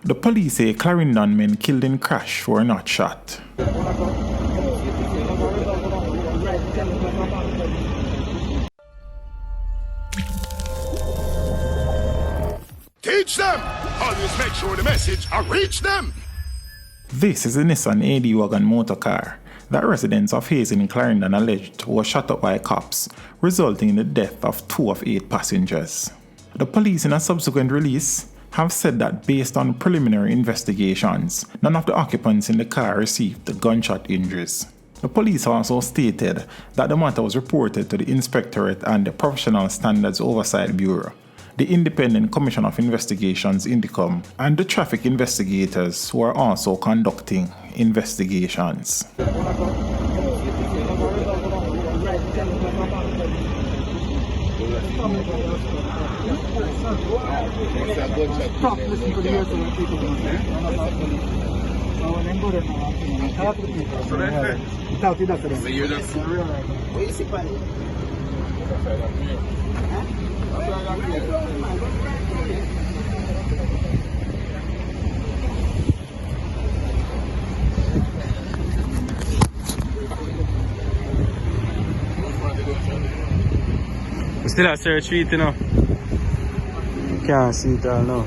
The police say Clarendon men killed in crash were not shot. Teach them! Always make sure the message reach them! This is a Nissan AD wagon motor car that residents of Hazen in Clarendon alleged was shot up by cops, resulting in the death of 2 of 8 passengers. The police in a subsequent release have said that based on preliminary investigations, none of the occupants in the car received the gunshot injuries. The police also stated that the matter was reported to the Inspectorate and the Professional Standards Oversight Bureau, the Independent Commission of Investigations INDICOM, and the traffic investigators who are also conducting investigations. We still at search feet, you know. Can't see it all now.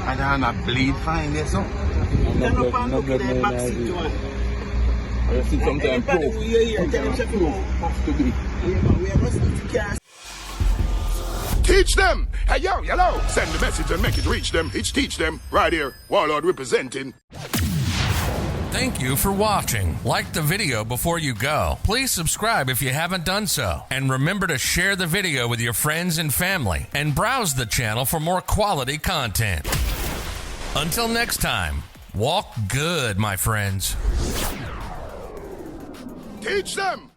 I don't have bleed fine there, so. No blood, no idea. I see sometimes proof. Teach them! Hey, yo, hello! Send the message and make it reach them. It's teach them. Right here. Warlord representing. Thank you for watching. Like the video before you go. Please subscribe if you haven't done so. And remember to share the video with your friends and family. And browse the channel for more quality content. Until next time, walk good, my friends. Teach them!